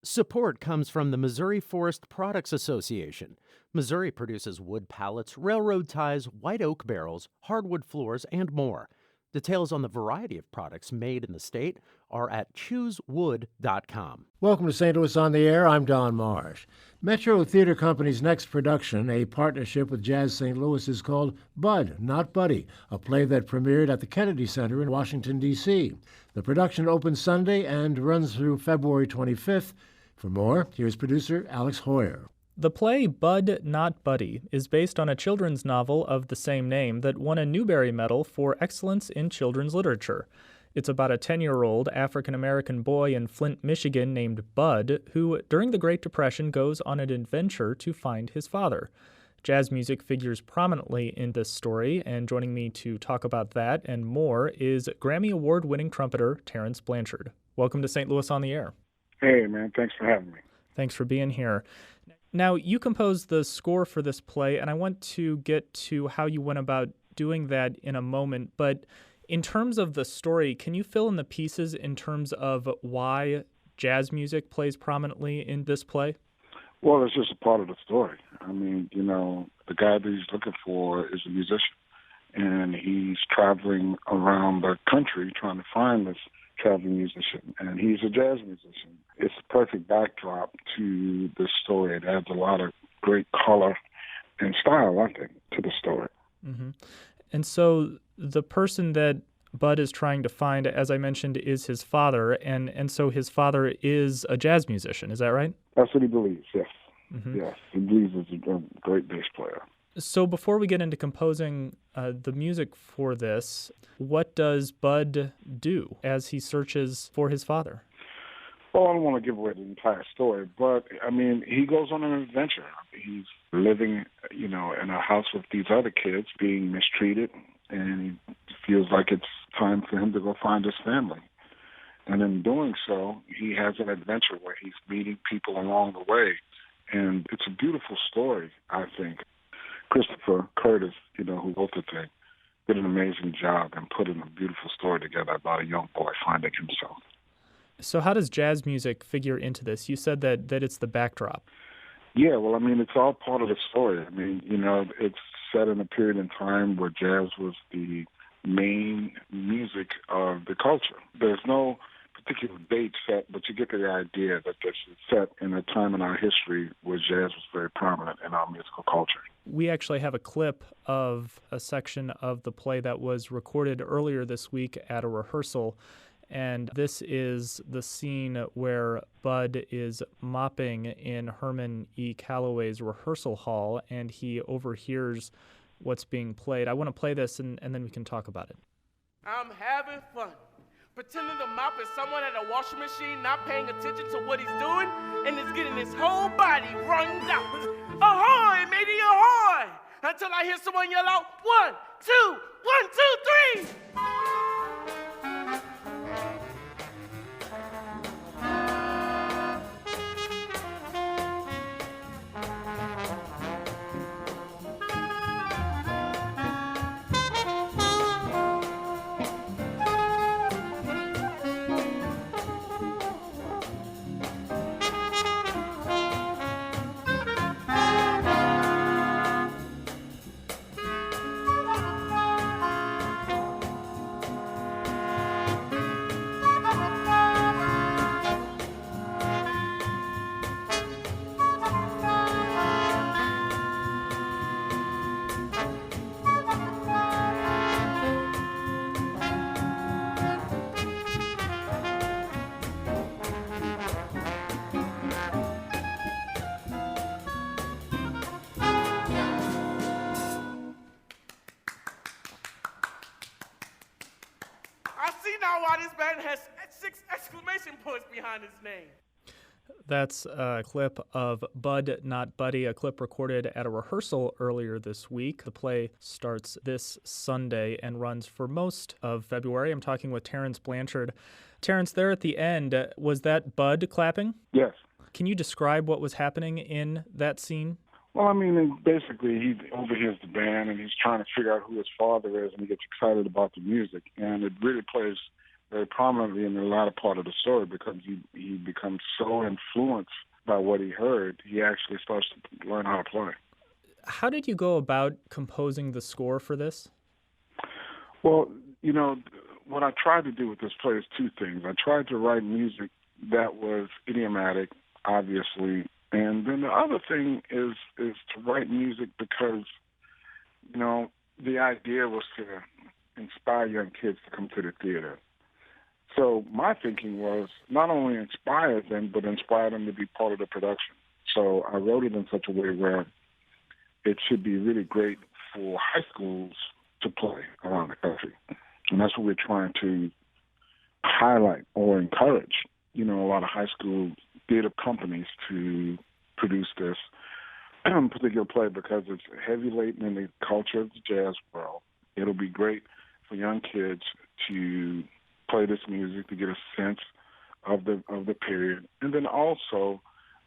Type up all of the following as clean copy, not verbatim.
Support comes from the Missouri Forest Products Association. Missouri produces wood pallets, railroad ties, white oak barrels, hardwood floors, and more. Details on the variety of products made in the state are at choosewood.com. Welcome to St. Louis on the Air. I'm Don Marsh. Metro Theater Company's next production, a partnership with Jazz St. Louis, is called Bud, Not Buddy, a play that premiered at the Kennedy Center in Washington, D.C. The production opens Sunday and runs through February 25th. For more, here's producer Alex Heuer. The play Bud, Not Buddy is based on a children's novel of the same name that won a Newbery Medal for excellence in children's literature. It's about a 10-year-old African-American boy in Flint, Michigan named Bud, who, during the Great Depression, goes on an adventure to find his father. Jazz music figures prominently in this story, and joining me to talk about that and more is Grammy Award-winning trumpeter Terence Blanchard. Welcome to St. Louis on the Air. Hey, man, thanks for having me. Thanks for being here. Now, you composed the score for this play, and I want to get to how you went about doing that in a moment. But in terms of the story, can you fill in the pieces in terms of why jazz music plays prominently in this play? Well, it's just a part of the story. I mean, the guy that he's looking for is a musician, and he's traveling around the country trying to find this traveling musician, and he's a jazz musician. It's a perfect backdrop to the story. It adds a lot of great color and style, I think, to the story. Mm-hmm. And so the person that Bud is trying to find, as I mentioned, is his father, and so his father is a jazz musician. Is that right? That's what he believes, yes. Mm-hmm. Yes, he believes he's a great bass player. So before we get into composing the music for this, what does Bud do as he searches for his father? Well, I don't want to give away the entire story, but, he goes on an adventure. He's living, in a house with these other kids being mistreated, and he feels like it's time for him to go find his family. And in doing so, he has an adventure where he's meeting people along the way. And it's a beautiful story, I think. Christopher Curtis, who wrote the thing, did an amazing job in putting a beautiful story together about a young boy finding himself. So how does jazz music figure into this? You said that it's the backdrop. Yeah, well, it's all part of the story. It's set in a period in time where jazz was the main music of the culture. There's no particular date set, but you get the idea that this is set in a time in our history where jazz was very prominent in our musical culture. We actually have a clip of a section of the play that was recorded earlier this week at a rehearsal, and this is the scene where Bud is mopping in Herman E. Calloway's rehearsal hall, and he overhears what's being played. I want to play this, and then we can talk about it. I'm having fun. Pretending to mop is someone at a washing machine, not paying attention to what he's doing, and is getting his whole body wrung out. Ahoy, matey, ahoy! Until I hear someone yell out, 1, 2, 1, 2, 3! Now why this band has 6 exclamation points behind its name. That's a clip of Bud, Not Buddy, a clip recorded at a rehearsal earlier this week. The play starts this Sunday and runs for most of February. I'm talking with Terence Blanchard. Terence, there at the end, was that Bud clapping? Yes. Can you describe what was happening in that scene? Well, basically he overhears the band and he's trying to figure out who his father is, and he gets excited about the music. And it really plays very prominently in the latter part of the story because he becomes so influenced by what he heard, he actually starts to learn how to play. How did you go about composing the score for this? Well, what I tried to do with this play is two things. I tried to write music that was idiomatic, obviously, and then the other thing is to write music because, the idea was to inspire young kids to come to the theater. So my thinking was not only inspire them, but inspire them to be part of the production. So I wrote it in such a way where it should be really great for high schools to play around the country. And that's what we're trying to highlight or encourage, a lot of high school theater companies to produce this particular play because it's heavy laden in the culture of the jazz world. It'll be great for young kids to play this music to get a sense of the period, and then also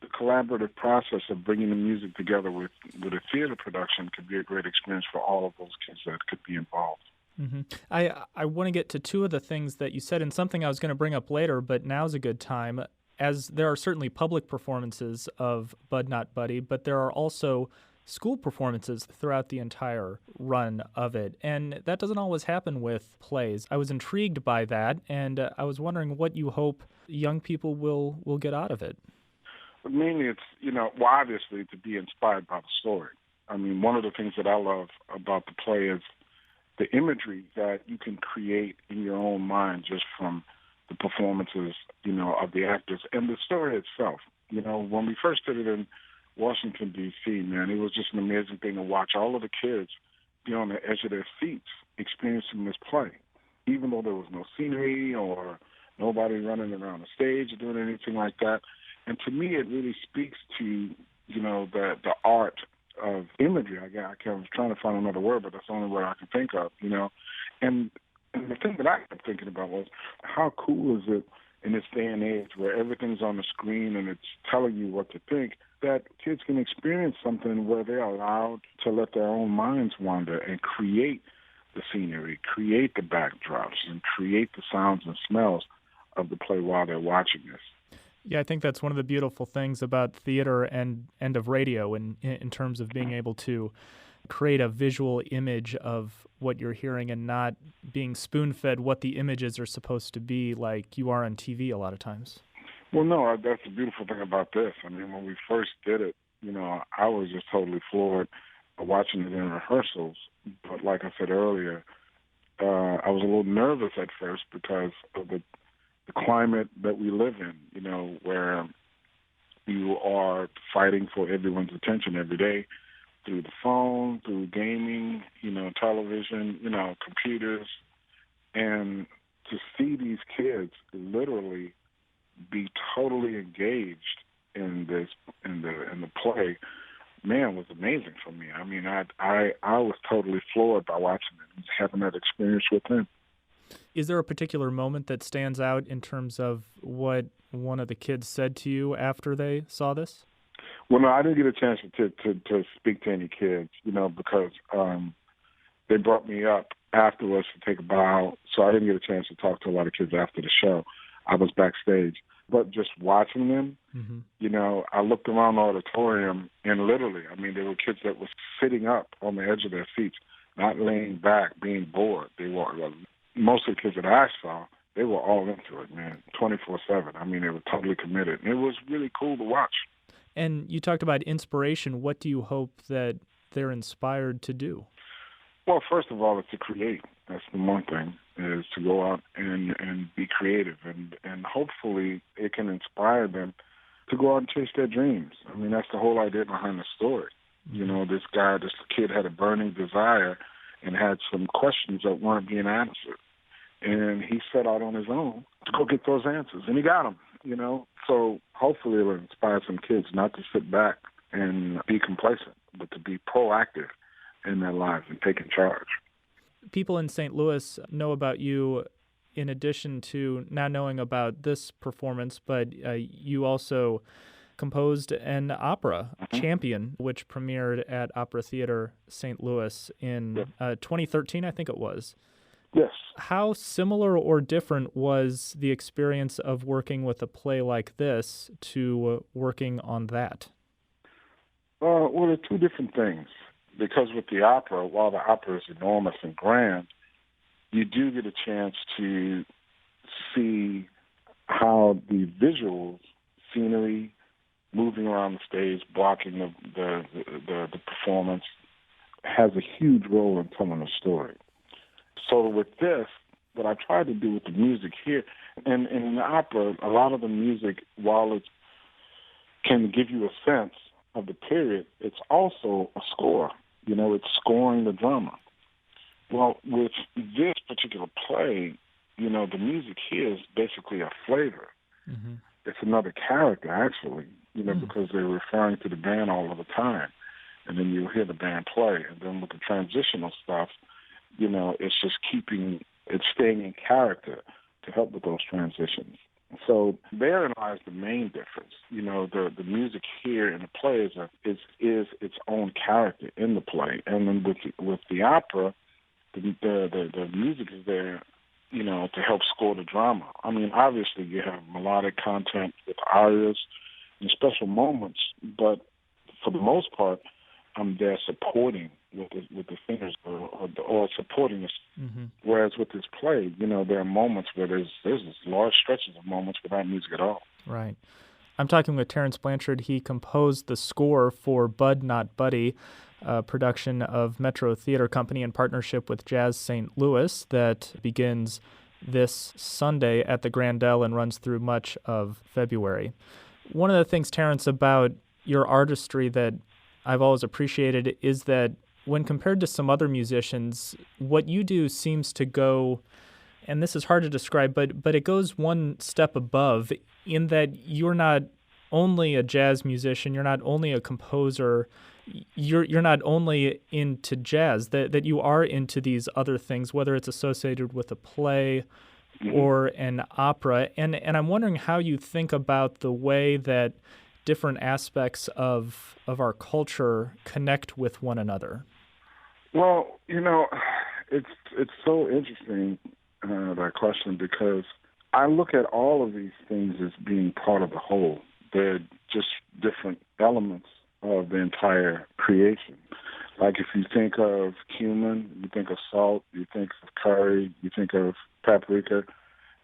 the collaborative process of bringing the music together with a theater production could be a great experience for all of those kids that could be involved. Mm-hmm. I want to get to two of the things that you said and something I was going to bring up later, but now's a good time, as there are certainly public performances of Bud Not Buddy, but there are also school performances throughout the entire run of it, and that doesn't always happen with plays. I was intrigued by that, and I was wondering what you hope young people will get out of it. Mainly it's, obviously to be inspired by the story. I mean, one of the things that I love about the play is the imagery that you can create in your own mind just from the performances, of the actors and the story itself. When we first did it in Washington, D.C., man, it was just an amazing thing to watch all of the kids be on the edge of their seats experiencing this play, even though there was no scenery or nobody running around the stage or doing anything like that. And to me, it really speaks to, the art of imagery. I was trying to find another word, but that's the only word I can think of, And the thing that I kept thinking about was how cool is it in this day and age where everything's on the screen and it's telling you what to think, that kids can experience something where they're allowed to let their own minds wander and create the scenery, create the backdrops, and create the sounds and smells of the play while they're watching this. Yeah, I think that's one of the beautiful things about theater and of radio in terms of being able to create a visual image of what you're hearing and not being spoon-fed what the images are supposed to be like you are on TV a lot of times. Well, no, that's the beautiful thing about this. I mean, when we first did it, I was just totally floored watching it in rehearsals. But like I said earlier, I was a little nervous at first because of the climate that we live in, where you are fighting for everyone's attention every day through the phone, through gaming, television, computers. And to see these kids literally be totally engaged in the play, man, was amazing for me. I mean, I was totally floored by watching it and having that experience with them. Is there a particular moment that stands out in terms of what one of the kids said to you after they saw this? Well, no, I didn't get a chance to speak to any kids, because they brought me up afterwards to take a bow, so I didn't get a chance to talk to a lot of kids after the show. I was backstage. But just watching them, I looked around the auditorium, and literally, I mean, there were kids that were sitting up on the edge of their seats, not laying back, being bored. They were, most of the kids that I saw, they were all into it, man, 24/7. I mean, they were totally committed. And it was really cool to watch. And you talked about inspiration. What do you hope that they're inspired to do? Well, first of all, it's to create. That's the one thing, is to go out and be creative. And hopefully it can inspire them to go out and chase their dreams. I mean, that's the whole idea behind the story. This kid had a burning desire and had some questions that weren't being answered. And he set out on his own to go get those answers. And he got them, So hopefully it'll inspire some kids not to sit back and be complacent, but to be proactive in their lives and taking charge. People in St. Louis know about you in addition to now knowing about this performance, but you also composed an opera, Champion, which premiered at Opera Theater St. Louis in 2013, I think it was. Yes. How similar or different was the experience of working with a play like this to working on that? Well, they're two different things. Because with the opera, while the opera is enormous and grand, you do get a chance to see how the visuals, scenery, moving around the stage, blocking the performance, has a huge role in telling a story. So with this, what I tried to do with the music here, and in the opera, a lot of the music, while it can give you a sense of the period, it's also a score. You know, it's scoring the drama. Well, with this particular play, you know, the music here is basically a flavor. Mm-hmm. It's another character, actually, you know, because they're referring to the band all of the time. And then you'll hear the band play. And then with the transitional stuff, you know, it's just it's staying in character to help with those transitions. So therein lies the main difference. You know, the music here in the play is its own character in the play. And then with the opera, the music is there, you know, to help score the drama. I mean, obviously you have melodic content with arias and special moments, but for the most part, I'm there supporting with the singers or supporting us. Mm-hmm. Whereas with this play, you know, there are moments where there's this large stretches of moments without music at all. Right. I'm talking with Terence Blanchard. He composed the score for Bud Not Buddy, a production of Metro Theater Company in partnership with Jazz St. Louis that begins this Sunday at the Grandel and runs through much of February. One of the things, Terence, about your artistry that I've always appreciated is that when compared to some other musicians, what you do seems to go, and this is hard to describe, but it goes one step above in that you're not only a jazz musician, you're not only a composer, you're not only into jazz, that you are into these other things, whether it's associated with a play or an opera. And I'm wondering how you think about the way that different aspects of our culture connect with one another. Well, you know, it's so interesting, that question, because I look at all of these things as being part of the whole. They're just different elements of the entire creation. Like if you think of cumin, you think of salt, you think of curry, you think of paprika,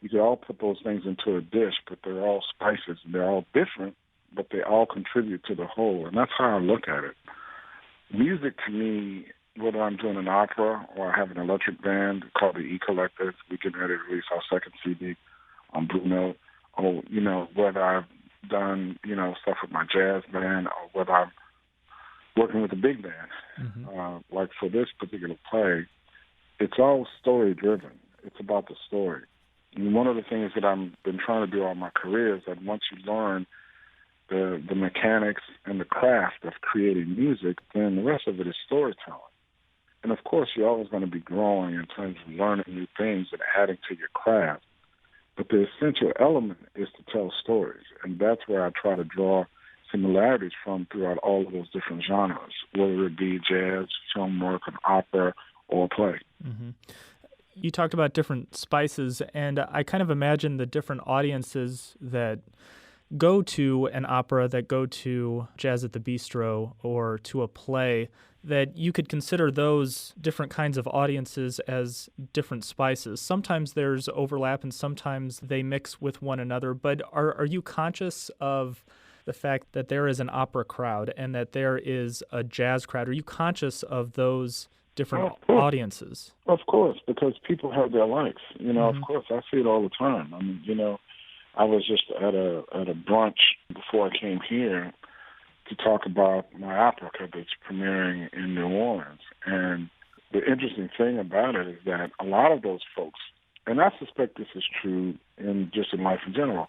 you could all put those things into a dish, but they're all spices and they're all different, but they all contribute to the whole. And that's how I look at it. Music to me, whether I'm doing an opera or I have an electric band called the E-Collective, we're getting ready to release our second CD on Blue Note, or, you know, whether I've done, you know, stuff with my jazz band or whether I'm working with a big band. Like for this particular play, it's all story-driven. It's about the story. And one of the things that I've been trying to do all my career is that once you learn the mechanics and the craft of creating music, then the rest of it is storytelling. And of course, you're always going to be growing in terms of learning new things and adding to your craft. But the essential element is to tell stories. And that's where I try to draw similarities from throughout all of those different genres, whether it be jazz, film work, an opera, or play. Mm-hmm. You talked about different spices, and I kind of imagine the different audiences that go to an opera, that go to Jazz at the Bistro, or to a play, that you could consider those different kinds of audiences as different spices. Sometimes there's overlap and sometimes they mix with one another, but are you conscious of the fact that there is an opera crowd and that there is a jazz crowd? Are you conscious of those different audiences? Of course, because people have their likes. You know, Of course, I see it all the time. I mean, you know, I was just at a brunch before I came here to talk about my opera that's premiering in New Orleans. And the interesting thing about it is that a lot of those folks, and I suspect this is true in life in general,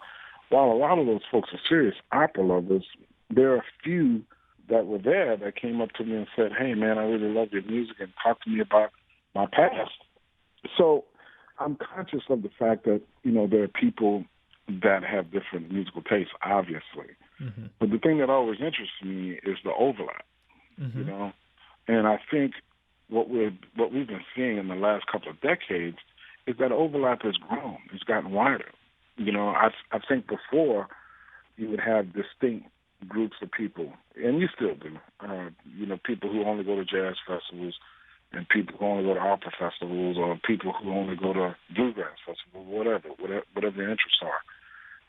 while a lot of those folks are serious opera lovers, there are a few that were there that came up to me and said, "Hey, man, I really love your music and talk to me about my past." So I'm conscious of the fact that, you know, there are people that have different musical tastes, obviously. But the thing that always interests me is the overlap, you know? And I think what we've been seeing in the last couple of decades is that overlap has grown. It's gotten wider. You know, I think before you would have distinct groups of people, and you still do. You know, people who only go to jazz festivals, and people who only go to opera festivals, or people who only go to bluegrass festivals, whatever their interests are.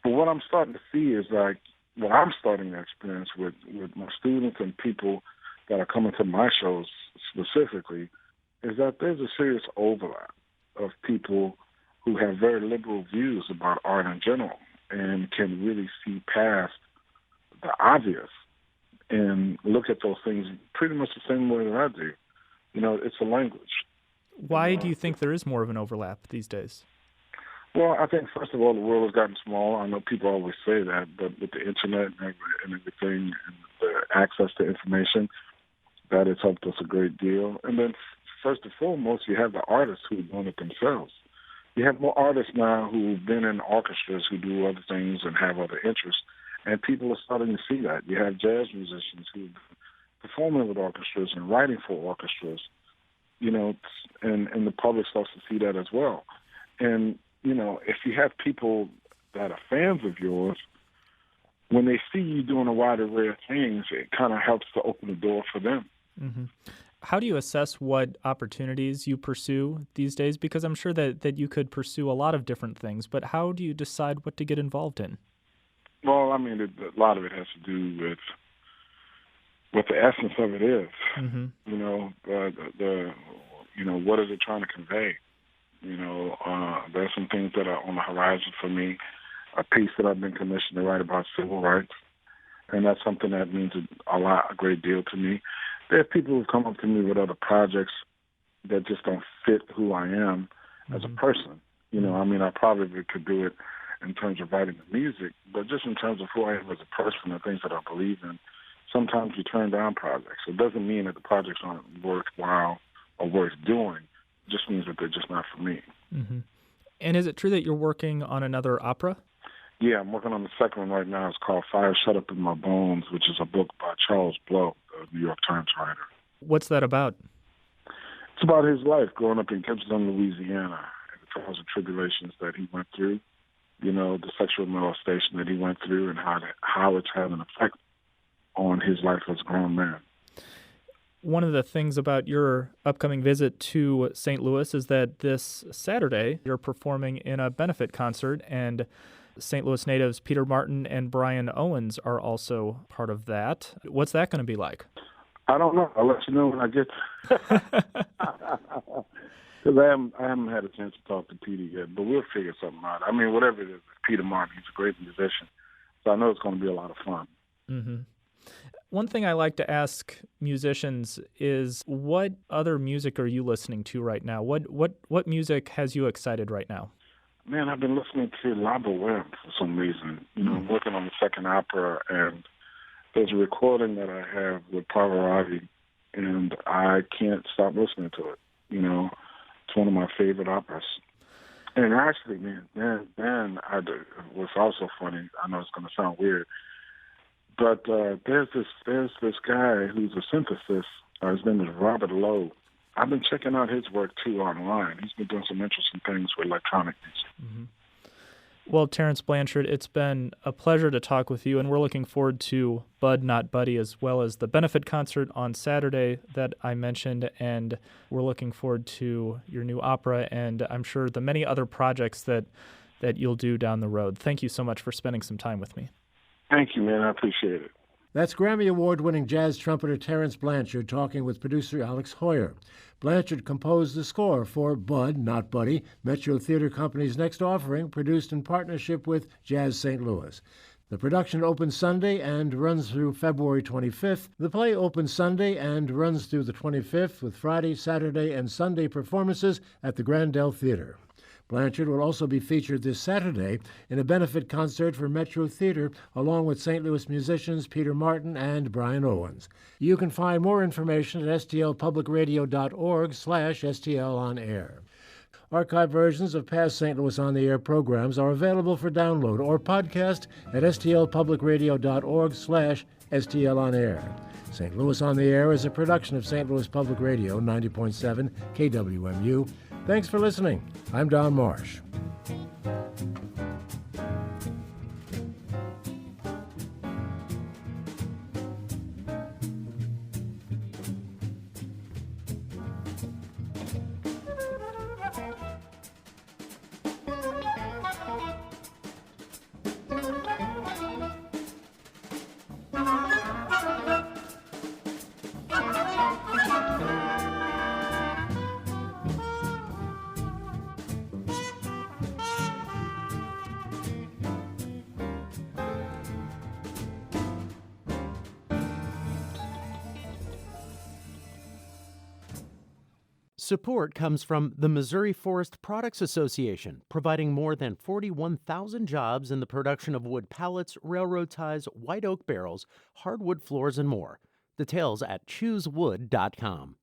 But what I'm starting to see is like what I'm starting to experience with my students and people that are coming to my shows specifically is that there's a serious overlap of people who have very liberal views about art in general and can really see past the obvious and look at those things pretty much the same way that I do. You know, it's a language. Why do you think there is more of an overlap these days? Well, I think, first of all, the world has gotten smaller. I know people always say that, but with the Internet and everything and the access to information, that has helped us a great deal. And then, first and foremost, you have the artists who are doing it themselves. You have more artists now who've been in orchestras who do other things and have other interests, and people are starting to see that. You have jazz musicians who are performing with orchestras and writing for orchestras, you know, and the public starts to see that as well. And, you know, if you have people that are fans of yours, when they see you doing a wide array of things, it kind of helps to open the door for them. Mm-hmm. How do you assess what opportunities you pursue these days? Because I'm sure that you could pursue a lot of different things, but how do you decide what to get involved in? Well, I mean, a lot of it has to do with what the essence of it is. Mm-hmm. You know, you know, what is it trying to convey? You know, there's some things that are on the horizon for me. A piece that I've been commissioned to write about civil rights, and that's something that means a great deal to me. There are people who've come up to me with other projects that just don't fit who I am as a person. You know, I mean, I probably could do it in terms of writing the music, but just in terms of who I am as a person and things that I believe in, sometimes you turn down projects. It doesn't mean that the projects aren't worthwhile or worth doing. It just means that they're just not for me. Mm-hmm. And is it true that you're working on another opera? Yeah, I'm working on the second one right now. It's called Fire Shut Up in My Bones, which is a book by Charles Blow, the New York Times writer. What's that about? It's about his life growing up in Gibson, Louisiana, and the trials and tribulations that he went through, you know, the sexual molestation that he went through, and how it's had an effect on his life as a grown man. One of the things about your upcoming visit to St. Louis is that this Saturday you're performing in a benefit concert, and St. Louis natives Peter Martin and Brian Owens are also part of that. What's that going to be like? I don't know. I'll let you know when I get because I haven't had a chance to talk to Peter yet, but we'll figure something out. I mean, whatever it is, Peter Martin, he's a great musician, so I know it's going to be a lot of fun. Mm-hmm. One thing I like to ask musicians is, what other music are you listening to right now? What music has you excited right now? Man, I've been listening to La Boheme for some reason. You know, I'm working on the second opera, and there's a recording that I have with Pavarotti, and I can't stop listening to it. You know, it's one of my favorite operas. And actually, man, what's also funny, I know it's going to sound weird, but there's this guy who's a synthesist. His name is Robert Lowe. I've been checking out his work, too, online. He's been doing some interesting things with electronic music. Mm-hmm. Well, Terence Blanchard, it's been a pleasure to talk with you, and we're looking forward to Bud Not Buddy, as well as the benefit concert on Saturday that I mentioned, and we're looking forward to your new opera, and I'm sure the many other projects that you'll do down the road. Thank you so much for spending some time with me. Thank you, man. I appreciate it. That's Grammy Award-winning jazz trumpeter Terence Blanchard talking with producer Alex Heuer. Blanchard composed the score for Bud, Not Buddy, Metro Theater Company's next offering, produced in partnership with Jazz St. Louis. The production opens Sunday and runs through February 25th. The play opens Sunday and runs through the 25th with Friday, Saturday, and Sunday performances at the Grandel Theater. Blanchard will also be featured this Saturday in a benefit concert for Metro Theater, along with St. Louis musicians Peter Martin and Brian Owens. You can find more information at stlpublicradio.org/STL on air. Archive versions of past St. Louis On the Air programs are available for download or podcast at stlpublicradio.org/STLonair. St. Louis On the Air is a production of St. Louis Public Radio, 90.7 KWMU. Thanks for listening. I'm Don Marsh. Support comes from the Missouri Forest Products Association, providing more than 41,000 jobs in the production of wood pallets, railroad ties, white oak barrels, hardwood floors, and more. Details at choosewood.com.